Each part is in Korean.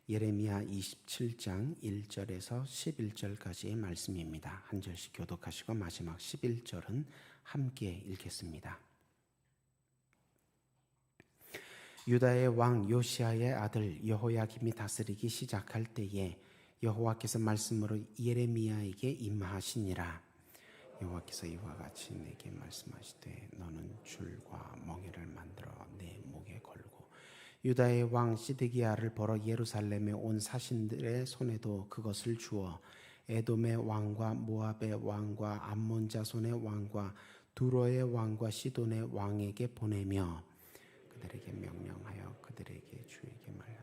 예레미야 27장 1절에서 11절까지의 말씀입니다. 한 절씩 교독하시고 마지막 11절은 함께 읽겠습니다. 유다의 왕 요시야의 아들 여호야김이 다스리기 시작할 때에 여호와께서 말씀으로 예레미야에게 임하시니라. 여호와께서 이와 같이 내게 말씀하시되 너는 줄과 멍에를 만들어 내 목에 걸고 유다의 왕 시드기야를 벌어 예루살렘에 온 사신들의 손에도 그것을 주어 에돔의 왕과 모압의 왕과 암몬 자손의 왕과 두로의 왕과 시돈의 왕에게 보내며 그들에게 명령하여 그들에게 주에게 말하여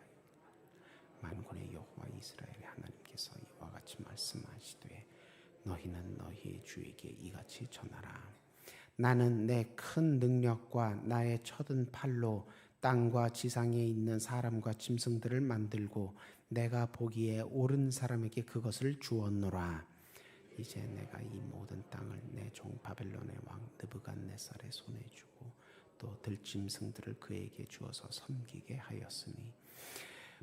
만군의 여호와 이스라엘의 하나님께서 이와 같이 말씀하시되 너희는 너희 주에게 이같이 전하라. 나는 내 큰 능력과 나의 쳐든 팔로 땅과 지상에 있는 사람과 짐승들을 만들고 내가 보기에 옳은 사람에게 그것을 주었노라. 이제 내가 이 모든 땅을 내 종 바벨론의 왕 느부갓네살의 손에 주고 또 들짐승들을 그에게 주어서 섬기게 하였으니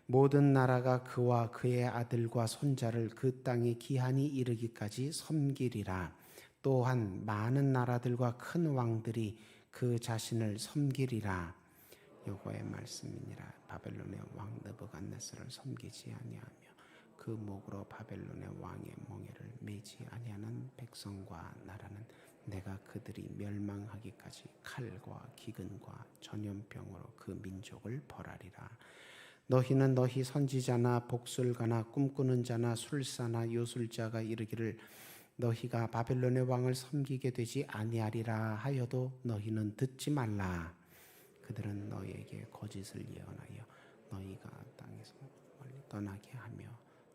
모든 나라가 그와 그의 아들과 손자를 그 땅에 기한이 이르기까지 섬기리라. 또한 많은 나라들과 큰 왕들이 그 자신을 섬기리라. 여호와의 말씀이니라. 바벨론의 왕 느부갓네살을 섬기지 아니하며 그 목으로 바벨론의 왕의 멍에를 매지 아니하는 백성과 나라는 내가 그들이 멸망하기까지 칼과 기근과 전염병으로 그 민족을 벌하리라. 너희는 너희 선지자나 복술가나 꿈꾸는 자나 술사나 요술자가 이르기를 너희가 바벨론의 왕을 섬기게 되지 아니하리라 하여도 너희는 듣지 말라. 그들은 너희에게 거짓을 예언하여 너희가 땅에서 멀리 떠나게 하며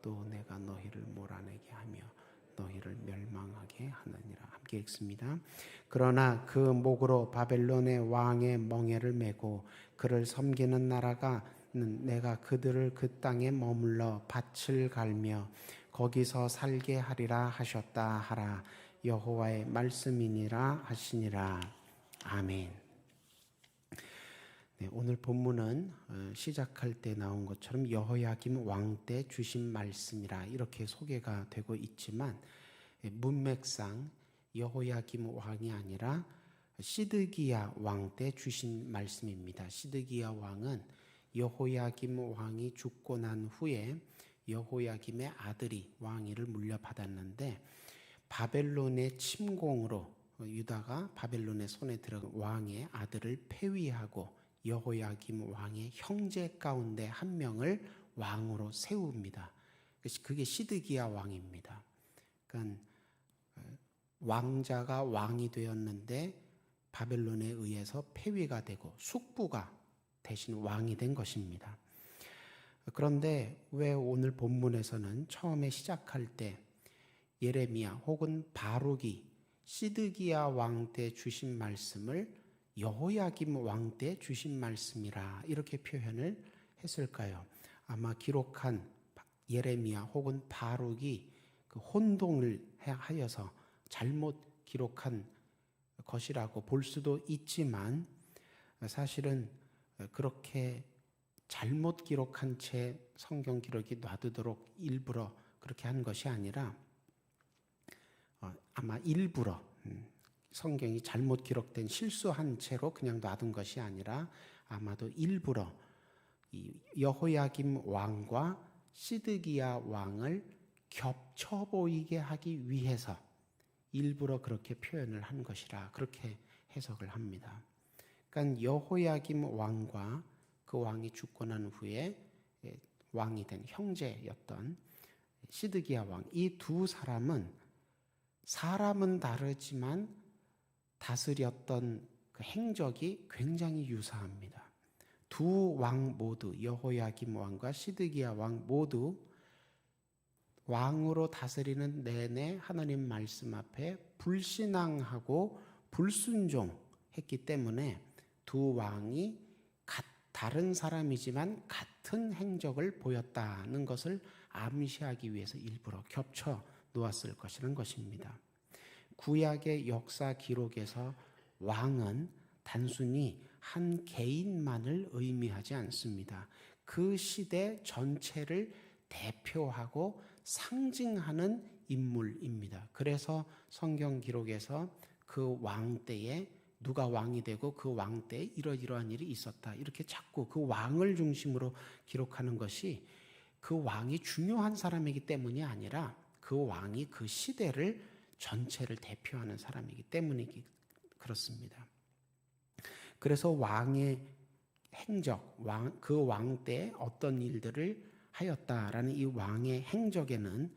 또 내가 너희를 몰아내게 하며 너희를 멸망하게 하느니라. 함께 읽습니다. 그러나 그 목으로 바벨론의 왕의 멍에를 메고 그를 섬기는 나라가 내가 그들을 그 땅에 머물러 밭을 갈며 거기서 살게 하리라 하셨다 하라. 여호와의 말씀이니라 하시니라. 아멘. 네, 오늘 본문은 시작할 때 나온 것처럼 여호야김 왕 때 주신 말씀이라 이렇게 소개가 되고 있지만 문맥상 여호야김 왕이 아니라 시드기야 왕 때 주신 말씀입니다. 시드기야 왕은 여호야김 왕이 죽고 난 후에 여호야김의 아들이 왕위를 물려받았는데 바벨론의 침공으로 유다가 바벨론의 손에 들어간 왕의 아들을 폐위하고 여호야김 왕의 형제 가운데 한 명을 왕으로 세웁니다. 그게 시드기야 왕입니다. 그러니까 왕자가 왕이 되었는데 바벨론에 의해서 폐위가 되고 숙부가 대신 왕이 된 것입니다. 그런데 왜 오늘 본문에서는 처음에 시작할 때 예레미야 혹은 바룩이 시드기야 왕 때 주신 말씀을 여호야김 왕 때 주신 말씀이라 이렇게 표현을 했을까요? 아마 기록한 예레미야 혹은 바룩이 그 혼동을 하여서 잘못 기록한 것이라고 볼 수도 있지만 사실은 그렇게 잘못 기록한 채 성경 기록이 놔두도록 일부러 그렇게 한 것이 아니라 아마 일부러 성경이 잘못 기록된 실수한 채로 그냥 놔둔 것이 아니라 아마도 일부러 이 여호야김 왕과 시드기야 왕을 겹쳐 보이게 하기 위해서 일부러 그렇게 표현을 한 것이라 그렇게 해석을 합니다. 그러니까 여호야김 왕과 그 왕이 죽고 난 후에 왕이 된 형제였던 시드기야 왕, 이 두 사람은 다르지만 다스렸던 그 행적이 굉장히 유사합니다. 두 왕 모두 여호야김 왕과 시드기야 왕 모두 왕으로 다스리는 내내 하나님 말씀 앞에 불신앙하고 불순종했기 때문에 두 왕이 다른 사람이지만 같은 행적을 보였다는 것을 암시하기 위해서 일부러 겹쳐 놓았을 것이라는 것입니다. 구약의 역사 기록에서 왕은 단순히 한 개인만을 의미하지 않습니다. 그 시대 전체를 대표하고 상징하는 인물입니다. 그래서 성경 기록에서 그 왕 때에 누가 왕이 되고 그 왕 때에 이러이러한 일이 있었다, 이렇게 자꾸 그 왕을 중심으로 기록하는 것이 그 왕이 중요한 사람이기 때문이 아니라 그 왕이 그 시대를 전체를 대표하는 사람이기 때문이기 그렇습니다. 그래서 왕의 행적, 그 왕 때 어떤 일들을 하였다라는 이 왕의 행적에는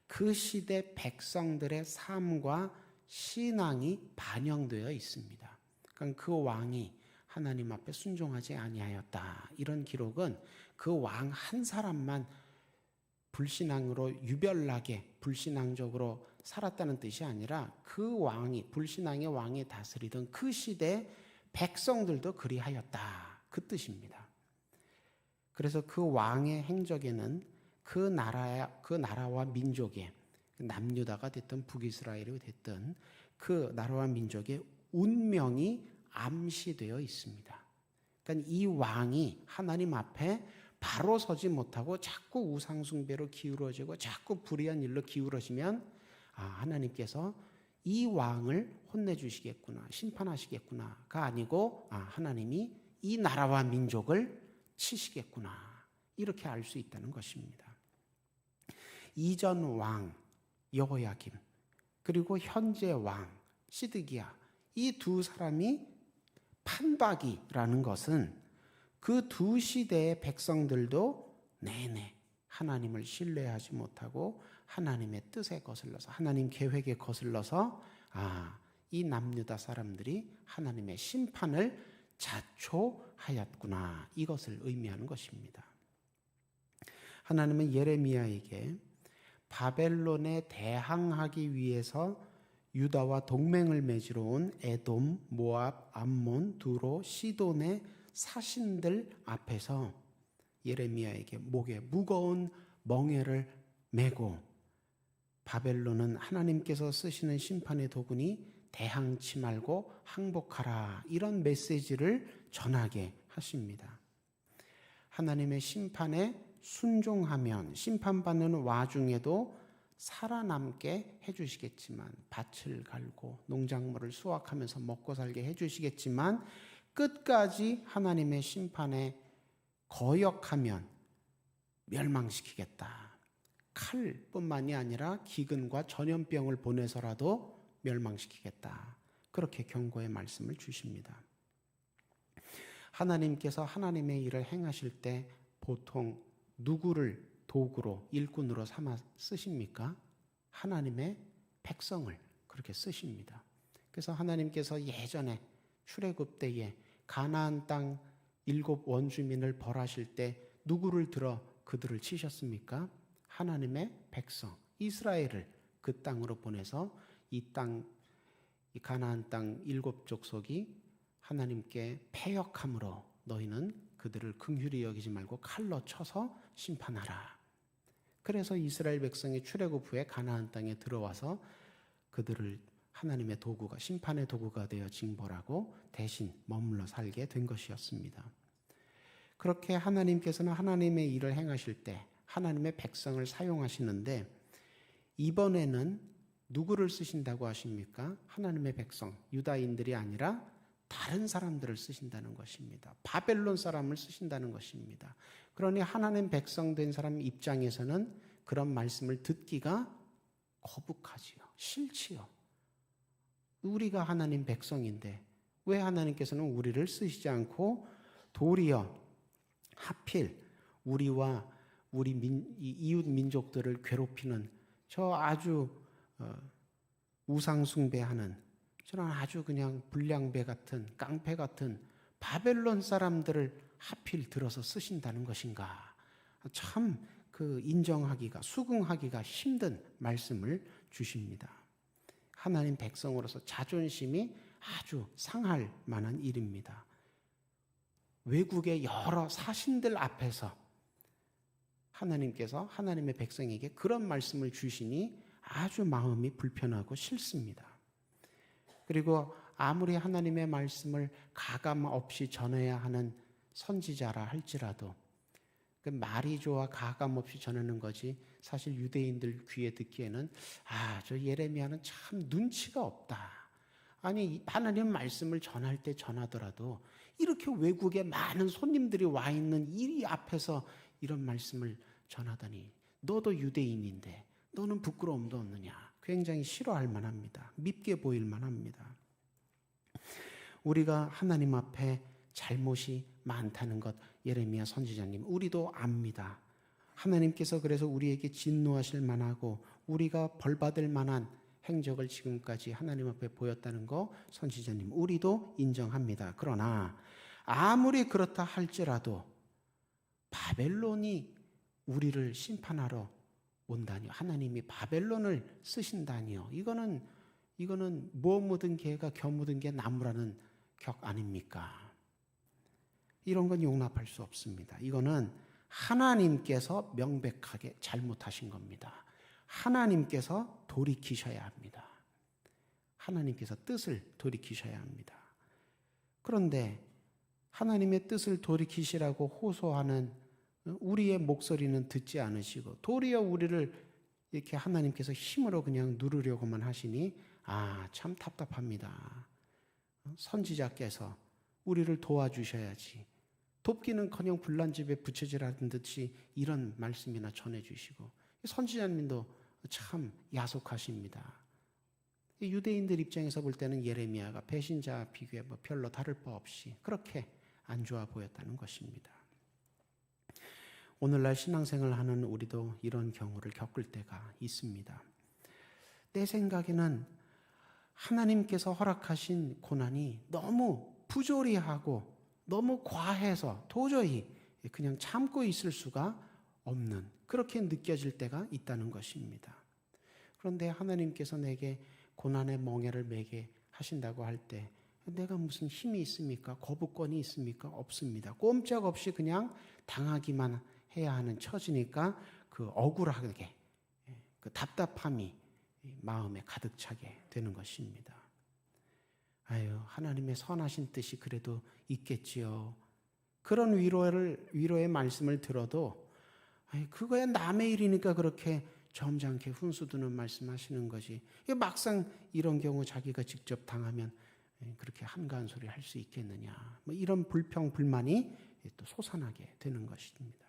그 시대 백성들의 삶과 신앙이 반영되어 있습니다. 그러니까 그 왕이 하나님 앞에 순종하지 아니하였다, 이런 기록은 그 왕 한 사람만 불신앙으로 유별나게 불신앙적으로 살았다는 뜻이 아니라 그 왕이, 불신앙의 왕이 다스리던 그 시대 백성들도 그리하였다, 그 뜻입니다. 그래서 그 왕의 행적에는 그 나라와 민족의, 남유다가 됐든 북이스라엘이 됐든 그 나라와 민족의 운명이 암시되어 있습니다. 그러니까 이 왕이 하나님 앞에 바로 서지 못하고 자꾸 우상숭배로 기울어지고 자꾸 불의한 일로 기울어지면 하나님께서 이 왕을 혼내주시겠구나, 심판하시겠구나가 아니고 하나님이 이 나라와 민족을 치시겠구나, 이렇게 알 수 있다는 것입니다. 이전 왕 여호야김 그리고 현재 왕 시드기야, 이 두 사람이 판박이라는 것은 그 두 시대의 백성들도 내내 하나님을 신뢰하지 못하고 하나님의 뜻에 거슬러서, 하나님 계획에 거슬러서 이 남유다 사람들이 하나님의 심판을 자초하였구나, 이것을 의미하는 것입니다. 하나님은 예레미야에게 바벨론에 대항하기 위해서 유다와 동맹을 맺으러 온 에돔, 모압, 암몬, 두로, 시돈의 사신들 앞에서 예레미야에게 목에 무거운 멍에를 메고 바벨론은 하나님께서 쓰시는 심판의 도구니 대항치 말고 항복하라, 이런 메시지를 전하게 하십니다. 하나님의 심판에 순종하면 심판받는 와중에도 살아남게 해주시겠지만, 밭을 갈고 농작물을 수확하면서 먹고 살게 해주시겠지만, 끝까지 하나님의 심판에 거역하면 멸망시키겠다. 칼뿐만이 아니라 기근과 전염병을 보내서라도 멸망시키겠다, 그렇게 경고의 말씀을 주십니다. 하나님께서 하나님의 일을 행하실 때 보통 누구를 도구로, 일꾼으로 삼아 쓰십니까? 하나님의 백성을 그렇게 쓰십니다. 그래서 하나님께서 예전에 출애굽 때에 가나안 땅 7 원주민을 벌하실 때 누구를 들어 그들을 치셨습니까? 하나님의 백성 이스라엘을 그 땅으로 보내서 이 가나안 땅 7 족속이 하나님께 패역함으로 너희는 그들을 긍휼히 여기지 말고 칼로 쳐서 심판하라. 그래서 이스라엘 백성이 출애굽 후에 가나안 땅에 들어와서 그들을 하나님의 도구가, 심판의 도구가 되어 징벌하고 대신 머물러 살게 된 것이었습니다. 그렇게 하나님께서는 하나님의 일을 행하실 때 하나님의 백성을 사용하시는데, 이번에는 누구를 쓰신다고 하십니까? 하나님의 백성, 유다인들이 아니라 다른 사람들을 쓰신다는 것입니다. 바벨론 사람을 쓰신다는 것입니다. 그러니 하나님 백성 된 사람 입장에서는 그런 말씀을 듣기가 거북하지요. 싫지요. 우리가 하나님 백성인데 왜 하나님께서는 우리를 쓰시지 않고 도리어 하필 우리와 우리 이웃 민족들을 괴롭히는 저 아주 우상 숭배하는 저는 아주 그냥 불량배 같은, 깡패 같은 바벨론 사람들을 하필 들어서 쓰신다는 것인가? 참 인정하기가, 수긍하기가 힘든 말씀을 주십니다. 하나님 백성으로서 자존심이 아주 상할 만한 일입니다. 외국의 여러 사신들 앞에서 하나님께서 하나님의 백성에게 그런 말씀을 주시니 아주 마음이 불편하고 싫습니다. 그리고 아무리 하나님의 말씀을 가감 없이 전해야 하는 선지자라 할지라도 그 말이 좋아 가감 없이 전하는 거지 사실 유대인들 귀에 듣기에는 저 예레미야는 참 눈치가 없다. 아니 하나님 말씀을 전할 때 전하더라도 이렇게 외국에 많은 손님들이 와 있는 이 앞에서 이런 말씀을 전하다니 너도 유대인인데 너는 부끄러움도 없느냐. 굉장히 싫어할 만합니다. 밉게 보일 만합니다. 우리가 하나님 앞에 잘못이 많다는 것 예레미야 선지자님 우리도 압니다. 하나님께서 그래서 우리에게 진노하실 만하고 우리가 벌받을 만한 행적을 지금까지 하나님 앞에 보였다는 거 선지자님 우리도 인정합니다. 그러나 아무리 그렇다 할지라도 바벨론이 우리를 심판하러 온다니요. 하나님이 바벨론을 쓰신다니요. 이거는 뭐 묻은 개가 겨 묻은 게 나무라는 격 아닙니까? 이런 건 용납할 수 없습니다. 이거는 하나님께서 명백하게 잘못하신 겁니다. 하나님께서 돌이키셔야 합니다. 하나님께서 뜻을 돌이키셔야 합니다. 그런데 하나님의 뜻을 돌이키시라고 호소하는 우리의 목소리는 듣지 않으시고 도리어 우리를 이렇게 하나님께서 힘으로 그냥 누르려고만 하시니 참 답답합니다. 선지자께서 우리를 도와주셔야지. 돕기는커녕 불난 집에 부채질하는 듯이 이런 말씀이나 전해주시고 선지자님도 참 야속하십니다. 유대인들 입장에서 볼 때는 예레미야가 배신자 비교에 별로 다를 바 없이 그렇게 안 좋아 보였다는 것입니다. 오늘날 신앙생활을 하는 우리도 이런 경우를 겪을 때가 있습니다. 내 생각에는 하나님께서 허락하신 고난이 너무 부조리하고 너무 과해서 도저히 그냥 참고 있을 수가 없는 그렇게 느껴질 때가 있다는 것입니다. 그런데 하나님께서 내게 고난의 멍에를 매게 하신다고 할 때 내가 무슨 힘이 있습니까? 거부권이 있습니까? 없습니다. 꼼짝없이 그냥 당하기만 해야 하는 처지니까 그 억울하게 그 답답함이 마음에 가득 차게 되는 것입니다. 하나님의 선하신 뜻이 그래도 있겠지요. 그런 위로의 말씀을 들어도 그거야 남의 일이니까 그렇게 점잖게 훈수두는 말씀하시는 거지. 막상 이런 경우 자기가 직접 당하면 그렇게 한가한 소리 할 수 있겠느냐. 이런 불평, 불만이 또 솟아나게 되는 것입니다.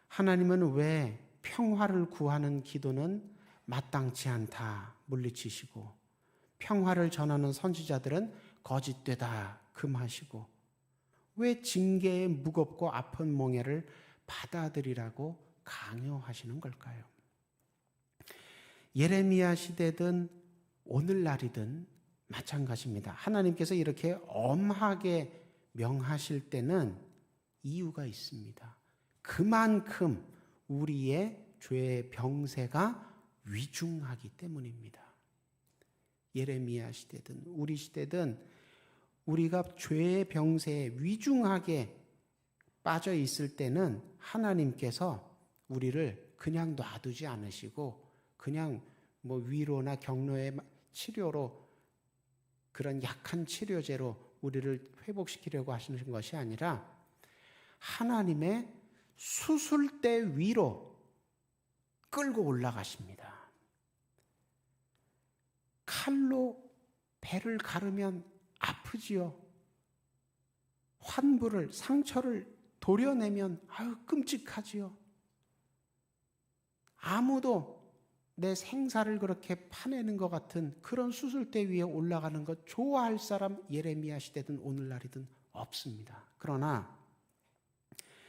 하나님은 왜 평화를 구하는 기도는 마땅치 않다 물리치시고 평화를 전하는 선지자들은 거짓되다 금하시고 왜 징계의 무겁고 아픈 멍에를 받아들이라고 강요하시는 걸까요? 예레미야 시대든 오늘날이든 마찬가지입니다. 하나님께서 이렇게 엄하게 명하실 때는 이유가 있습니다. 그만큼 우리의 죄의 병세가 위중하기 때문입니다. 예레미야 시대든 우리 시대든 우리가 죄의 병세에 위중하게 빠져 있을 때는 하나님께서 우리를 그냥 놔두지 않으시고 그냥 위로나 격려의 치료로 그런 약한 치료제로 우리를 회복시키려고 하시는 것이 아니라 하나님의 수술대 위로 끌고 올라가십니다. 칼로 배를 가르면 아프지요. 환부를 상처를 도려내면 끔찍하지요. 아무도 내 생사를 그렇게 파내는 것 같은 그런 수술대 위에 올라가는 것 좋아할 사람 예레미야 시대든 오늘날이든 없습니다. 그러나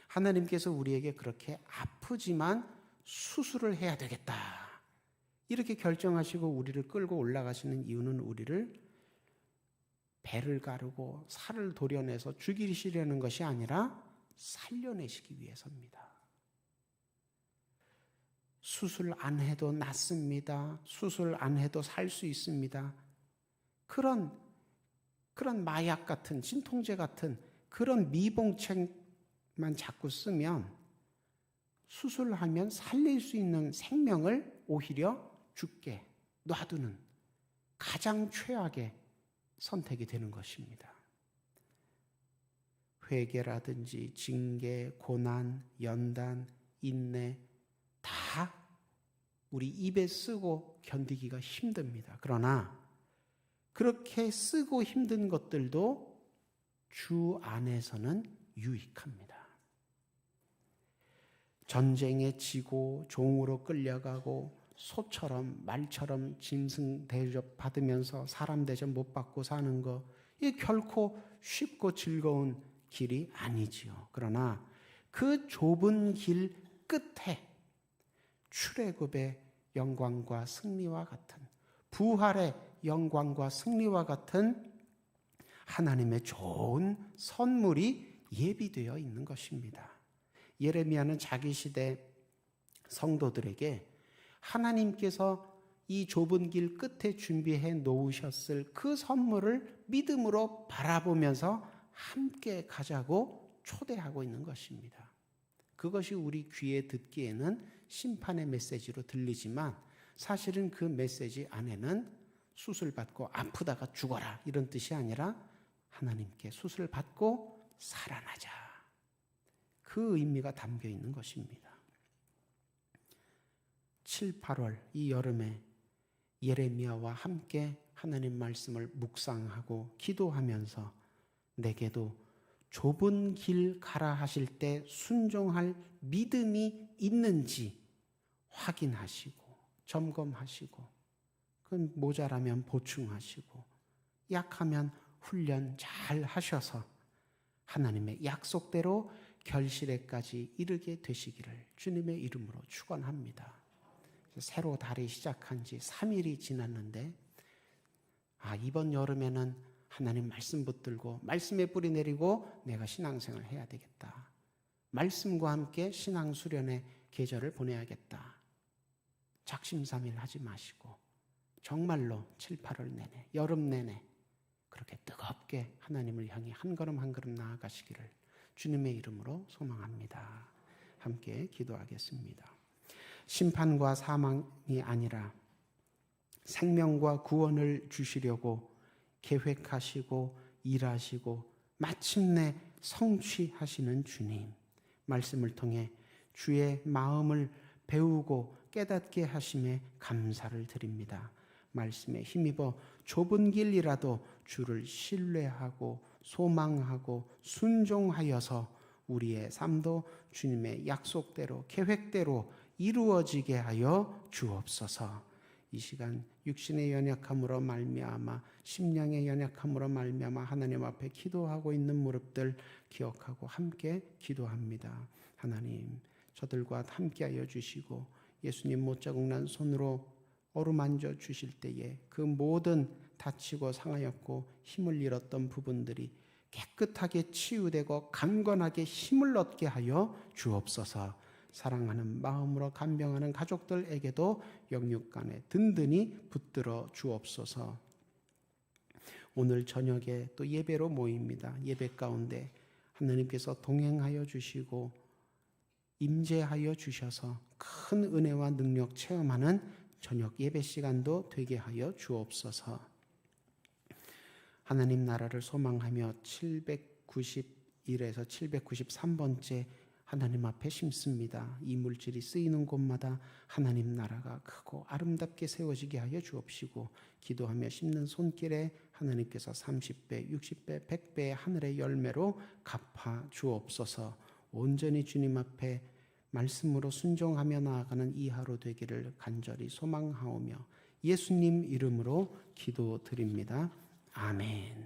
하나님께서 우리에게 그렇게 아프지만 수술을 해야 되겠다 이렇게 결정하시고 우리를 끌고 올라가시는 이유는 우리를 배를 가르고 살을 도려내서 죽이시려는 것이 아니라 살려내시기 위해서입니다. 수술 안 해도 낫습니다. 수술 안 해도 살 수 있습니다. 그런 마약 같은 진통제 같은 그런 미봉책만 자꾸 쓰면 수술하면 살릴 수 있는 생명을 오히려 죽게 놔두는 가장 최악의 선택이 되는 것입니다. 회개라든지 징계, 고난, 연단, 인내 다 우리 입에 쓰고 견디기가 힘듭니다. 그러나 그렇게 쓰고 힘든 것들도 주 안에서는 유익합니다. 전쟁에 지고 종으로 끌려가고 소처럼 말처럼 짐승 대접 받으면서 사람 대접 못 받고 사는 거, 이게 결코 쉽고 즐거운 길이 아니지요. 그러나 그 좁은 길 끝에 출애굽의 영광과 승리와 같은, 부활의 영광과 승리와 같은 하나님의 좋은 선물이 예비되어 있는 것입니다. 예레미야는 자기 시대 성도들에게 하나님께서 이 좁은 길 끝에 준비해 놓으셨을 그 선물을 믿음으로 바라보면서 함께 가자고 초대하고 있는 것입니다. 그것이 우리 귀에 듣기에는 심판의 메시지로 들리지만 사실은 그 메시지 안에는 수술받고 아프다가 죽어라 이런 뜻이 아니라 하나님께 수술받고 살아나자, 그 의미가 담겨 있는 것입니다. 7, 8월 이 여름에 예레미야와 함께 하나님 말씀을 묵상하고 기도하면서 내게도 좁은 길 가라 하실 때 순종할 믿음이 있는지 확인하시고 점검하시고, 그건 모자라면 보충하시고 약하면 훈련 잘 하셔서 하나님의 약속대로 결실에까지 이르게 되시기를 주님의 이름으로 축원합니다. 새로 달이 시작한 지 3일이 지났는데 이번 여름에는 하나님 말씀 붙들고 말씀에 뿌리 내리고 내가 신앙생활을 해야 되겠다. 말씀과 함께 신앙 수련의 계절을 보내야겠다. 작심삼일 하지 마시고 정말로 7, 8월 내내, 여름 내내 그렇게 뜨겁게 하나님을 향해 한 걸음 한 걸음 나아가시기를 주님의 이름으로 소망합니다. 함께 기도하겠습니다. 심판과 사망이 아니라 생명과 구원을 주시려고 계획하시고 일하시고 마침내 성취하시는 주님, 말씀을 통해 주의 마음을 배우고 깨닫게 하심에 감사를 드립니다. 말씀에 힘입어 좁은 길이라도 주를 신뢰하고 소망하고 순종하여서 우리의 삶도 주님의 약속대로 계획대로 이루어지게 하여 주옵소서. 이 시간 육신의 연약함으로 말미암아 심령의 연약함으로 말미암아 하나님 앞에 기도하고 있는 무릎들 기억하고 함께 기도합니다. 하나님, 저들과 함께하여 주시고 예수님 못자국 난 손으로 어루만져 주실 때에 그 모든 다치고 상하였고 힘을 잃었던 부분들이 깨끗하게 치유되고 강건하게 힘을 얻게 하여 주옵소서. 사랑하는 마음으로 간병하는 가족들에게도 영육간에 든든히 붙들어 주옵소서. 오늘 저녁에 또 예배로 모입니다. 예배 가운데 하나님께서 동행하여 주시고 임재하여 주셔서 큰 은혜와 능력 체험하는 저녁 예배 시간도 되게 하여 주옵소서. 하나님 나라를 소망하며 791에서 793번째 하나님 앞에 심습니다. 이 물질이 쓰이는 곳마다 하나님 나라가 크고 아름답게 세워지게 하여 주옵시고, 기도하며 심는 손길에 하나님께서 30배, 60배, 100배의 하늘의 열매로 갚아 주옵소서. 온전히 주님 앞에 말씀으로 순종하며 나아가는 이 하루 되기를 간절히 소망하오며 예수님 이름으로 기도드립니다. 아멘.